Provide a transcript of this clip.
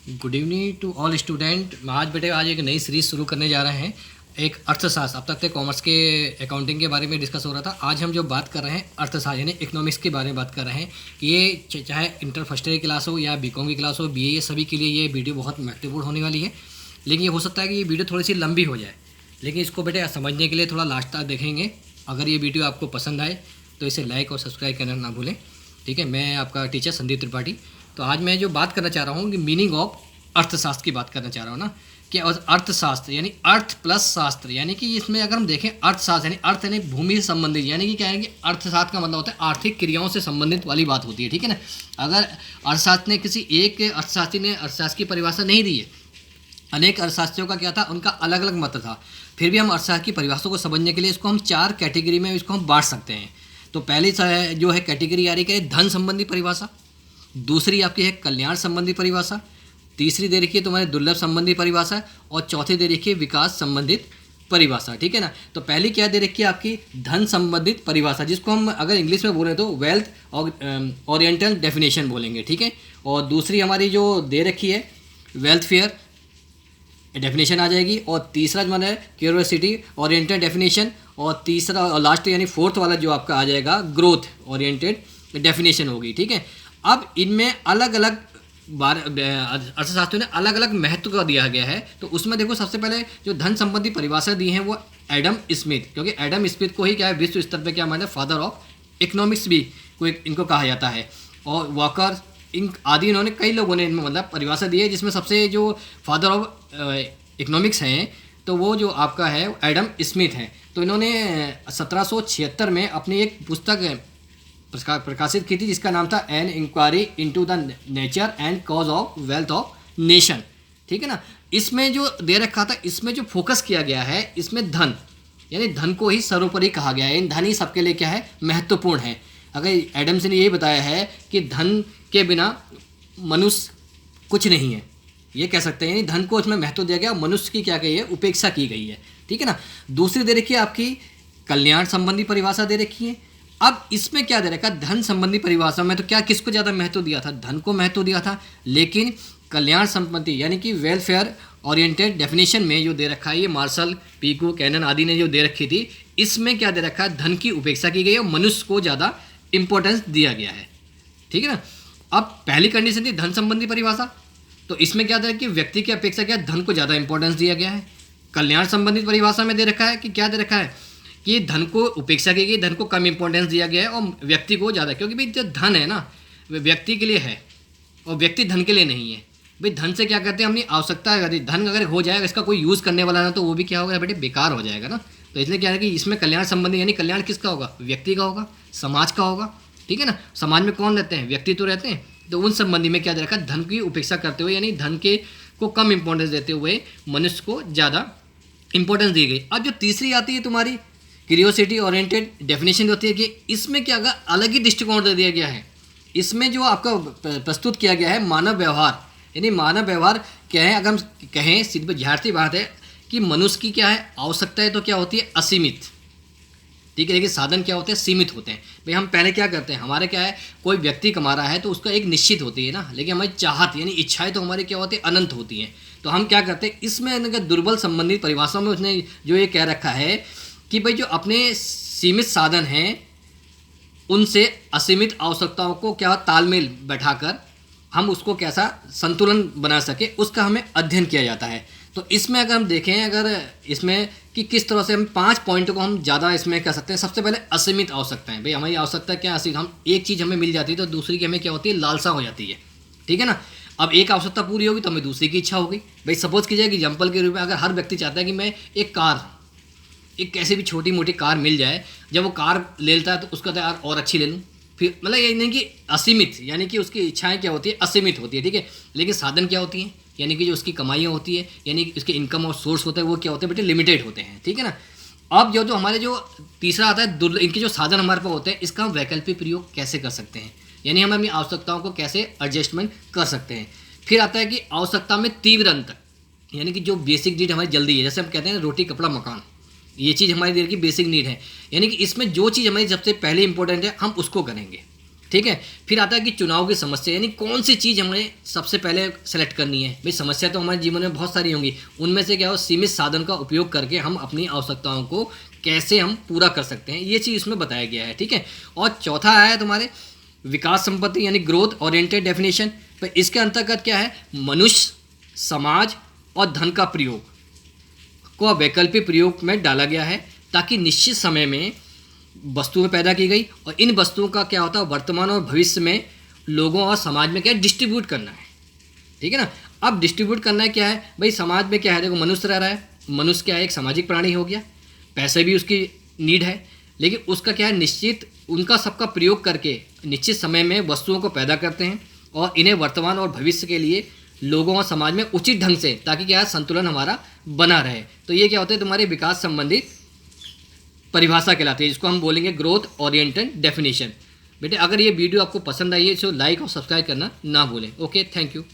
Good evening to all student. आज बेटे आज एक नई सीरीज शुरू करने जा रहे हैं। एक अर्थशास्त्र, अब तक तो कॉमर्स के अकाउंटिंग के बारे में डिस्कस हो रहा था। आज हम जो बात कर रहे हैं अर्थशास्त्र यानी इकोनॉमिक्स के बारे में बात कर रहे हैं कि ये चाहे इंटर फर्स्ट ईयर की क्लास हो या बीकॉम की क्लास हो, बीए, सभी के लिए ये वीडियो बहुत महत्वपूर्ण होने वाली है। लेकिन ये हो सकता है कि ये वीडियो थोड़ी सी लंबी हो जाए, लेकिन इसको बेटे समझने के लिए थोड़ा लास्ट तक देखेंगे। अगर ये वीडियो आपको पसंद आए तो इसे लाइक और सब्सक्राइब करना ना भूलें। ठीक है, मैं आपका टीचर संदीप त्रिपाठी। तो आज मैं जो बात करना चाह रहा हूँ कि मीनिंग ऑफ अर्थशास्त्र की बात करना चाह रहा हूँ ना, कि अर्थशास्त्र यानी अर्थ प्लस शास्त्र, यानी कि इसमें अगर हम देखें अर्थशास्त्र यानी अर्थ यानी भूमि से संबंधित, यानी कि क्या है कि अर्थशास्त्र का मतलब होता है आर्थिक क्रियाओं से संबंधित वाली बात होती है। ठीक है ना। अगर अर्थशास्त्र ने किसी एक अर्थशास्त्री ने अर्थशास्त्र की परिभाषा नहीं दी है, अनेक अर्थशास्त्रियों का क्या था, उनका अलग अलग मत था, फिर भी हम अर्थशास्त्र की परिभाषा को समझने के लिए इसको हम 4 कैटेगरी में इसको हम बांट सकते हैं। तो पहली जो है कैटेगरी आ रही है धन संबंधी परिभाषा, दूसरी आपकी है कल्याण संबंधी परिभाषा, तीसरी दे रखी है तुम्हारे दुर्लभ संबंधी परिभाषा, और चौथी दे रखी है विकास संबंधित परिभाषा। ठीक है ना। तो पहली क्या दे रखी है आपकी धन संबंधित परिभाषा, जिसको हम अगर इंग्लिश में बोलें तो वेल्थ ओरिएंटल डेफिनेशन बोलेंगे। ठीक है। और दूसरी हमारी जो दे रखी है वेल्थ फेयर डेफिनेशन आ जाएगी, और तीसरा जो है क्यूरियोसिटी ओरिएंटेड डेफिनेशन, और तीसरा और लास्ट यानी फोर्थ वाला जो आपका आ जाएगा ग्रोथ ओरिएंटेड डेफिनेशन होगी। ठीक है। अब इनमें अलग अलग अर्थशास्त्रियों ने अलग अलग महत्व का दिया गया है। तो उसमें देखो सबसे पहले जो धन संबंधी परिभाषा दी है वो एडम स्मिथ, क्योंकि एडम स्मिथ को ही क्या है विश्व स्तर पे क्या माना फादर ऑफ इकोनॉमिक्स भी इनको कहा जाता है, और वॉकर इन आदि इन्होंने कई लोगों ने इनमें मतलब परिभाषा दी है, जिसमें सबसे जो फादर ऑफ इकोनॉमिक्स हैं तो वो जो आपका है एडम स्मिथ हैं। तो इन्होंने 1776 में अपनी एक पुस्तक प्रकाशित की थी जिसका नाम था an inquiry into the nature and cause of wealth of nation. ठीक है ना। इसमें जो दे रखा था, इसमें जो फोकस किया गया है, इसमें धन यानी धन को ही सर्वोपरि कहा गया है। धन ही सबके लिए क्या है महत्वपूर्ण है। अगर एडम्स ने यही बताया है कि धन के बिना मनुष्य कुछ नहीं है, ये कह सकते हैं। धन को इसमें महत्व दिया गया, मनुष्य की क्या गई है उपेक्षा की गई है। ठीक है ना। दूसरी दे रखी है आपकी कल्याण संबंधी परिभाषा दे रखी है। अब इसमें क्या दे रखा है धन संबंधी परिभाषा में, तो क्या किसको ज़्यादा महत्व दिया था, धन को महत्व दिया था। लेकिन कल्याण संबंधी यानी कि वेलफेयर ओरिएंटेड डेफिनेशन में जो दे रखा है, ये मार्शल, पीकू, कैनन आदि ने जो दे रखी थी, इसमें क्या दे रखा है धन की उपेक्षा की गई है और मनुष्य को ज़्यादा इंपॉर्टेंस दिया गया है। ठीक है ना। अब पहली कंडीशन थी धन संबंधी परिभाषा, तो इसमें क्या था कि व्यक्ति की अपेक्षा क्या धन को ज़्यादा इंपॉर्टेंस दिया गया है। कल्याण संबंधित परिभाषा में दे रखा है कि क्या दे रखा है कि धन को उपेक्षा की गई, धन को कम इंपॉर्टेंस दिया गया है और व्यक्ति को ज़्यादा, क्योंकि भाई जो धन है ना वो व्यक्ति के लिए है और व्यक्ति धन के लिए नहीं है। भाई धन से क्या करते हैं अपनी आवश्यकता है, धन अगर हो जाएगा इसका कोई यूज़ करने वाला ना तो वो भी क्या होगा बेटे बेकार हो जाएगा ना। तो इसलिए क्या है कि इसमें कल्याण संबंधी यानी कल्याण किसका होगा, व्यक्ति का होगा, समाज का होगा। ठीक है ना। समाज में कौन रहते हैं, व्यक्ति तो रहते हैं। तो उन संबंधी में क्या दे रखा है धन की उपेक्षा करते हुए यानी धन के को कम इंपॉर्टेंस देते हुए मनुष्य को ज़्यादा इंपॉर्टेंस दी गई। अब जो तीसरी आती है तुम्हारी क्यूरियोसिटी ओरिएंटेड डेफिनेशन होती है कि इसमें क्या अगर अलग ही दृष्टिकोण दे दिया गया है। इसमें जो आपका प्रस्तुत किया गया है मानव व्यवहार, यानी मानव व्यवहार क्या है, अगर हम कहें सीधी झाड़ती बात है कि मनुष्य की क्या है आवश्यकता है तो क्या होती है असीमित। ठीक है। लेकिन साधन क्या होते हैं सीमित होते हैं। भाई हम पहले क्या करते हैं, हमारे क्या है कोई व्यक्ति कमा रहा है तो उसका एक निश्चित होती है ना, लेकिन हमारी चाहत यानी इच्छाएं तो हमारी क्या होती है अनंत होती हैं। तो हम क्या करते हैं इसमें अगर दुर्बल संबंधित परिभाषा में उसने जो ये कह रखा है कि भाई जो अपने सीमित साधन हैं उनसे असीमित आवश्यकताओं को क्या तालमेल बैठाकर हम उसको कैसा संतुलन बना सके, उसका हमें अध्ययन किया जाता है। तो इसमें अगर हम देखें अगर इसमें कि किस तरह से हम 5 पॉइंट को हम ज़्यादा इसमें कह सकते हैं। सबसे पहले असीमित आवश्यकताएं, भाई हमारी आवश्यकता क्या असीमित, हम एक चीज़ हमें मिल जाती है तो दूसरी की हमें क्या होती है लालसा हो जाती है। ठीक है ना। अब एक आवश्यकता पूरी होगी तो हमें दूसरी की इच्छा होगी। भाई सपोज कीजिए कि एग्जाम्पल के रूप में अगर हर व्यक्ति चाहता है कि मैं एक कार, एक कैसी भी छोटी मोटी कार मिल जाए, जब वो कार ले लेता है तो उसका तो यार और अच्छी ले लूँ, फिर मतलब ये नहीं कि असीमित यानी कि उसकी इच्छाएं क्या होती है असीमित होती है। ठीक है। लेकिन साधन क्या होती हैं यानी कि जो उसकी कमाइयाँ होती है यानी कि उसके इनकम और सोर्स होते हैं वो क्या होते हैं बेटे लिमिटेड होते हैं। ठीक है ना। अब जो हमारे जो तीसरा आता है इनके जो साधन हमारे पास होते हैं इसका हम वैकल्पिक प्रयोग कैसे कर सकते हैं, यानी हम अपनी आवश्यकताओं को कैसे एडजस्टमेंट कर सकते हैं। फिर आता है कि आवश्यकता में तीव्र अंतर, यानी कि जो बेसिक नीड हमारी जल्दी है, जैसे हम कहते हैं रोटी कपड़ा मकान, ये चीज़ हमारी देर की बेसिक नीड है, यानी कि इसमें जो चीज़ हमारी सबसे पहले इंपॉर्टेंट है हम उसको करेंगे। ठीक है। फिर आता है कि चुनाव की समस्या, यानी कौन सी चीज़ हमें सबसे पहले सेलेक्ट करनी है। भाई समस्या तो हमारे जीवन में बहुत सारी होंगी, उनमें से क्या हो सीमित साधन का उपयोग करके हम अपनी आवश्यकताओं को कैसे हम पूरा कर सकते हैं, ये चीज़ इसमें बताया गया है। ठीक है। और चौथा आया तुम्हारे विकास संपत्ति यानी ग्रोथ ओरिएंटेड डेफिनेशन। पर इसके अंतर्गत क्या है, मनुष्य, समाज और धन का प्रयोग को वैकल्पिक प्रयोग में डाला गया है ताकि निश्चित समय में वस्तुएं पैदा की गई और इन वस्तुओं का क्या होता है वर्तमान और भविष्य में लोगों और समाज में क्या डिस्ट्रीब्यूट करना है। ठीक है ना। अब डिस्ट्रीब्यूट करना है क्या है भाई, समाज में क्या है, देखो मनुष्य रह रहा है, मनुष्य क्या है एक सामाजिक प्राणी हो गया, पैसे भी उसकी नीड है, लेकिन उसका क्या है निश्चित उनका सबका प्रयोग करके निश्चित समय में वस्तुओं को पैदा करते हैं और इन्हें वर्तमान और भविष्य के लिए लोगों और समाज में उचित ढंग से, ताकि क्या है संतुलन हमारा बना रहे। तो ये क्या होता है तुम्हारे विकास संबंधित परिभाषा कहलाती है, जिसको हम बोलेंगे ग्रोथ ओरिएंटेड डेफिनेशन। बेटे अगर ये वीडियो आपको पसंद आई है तो लाइक और सब्सक्राइब करना ना भूलें। Okay, thank you.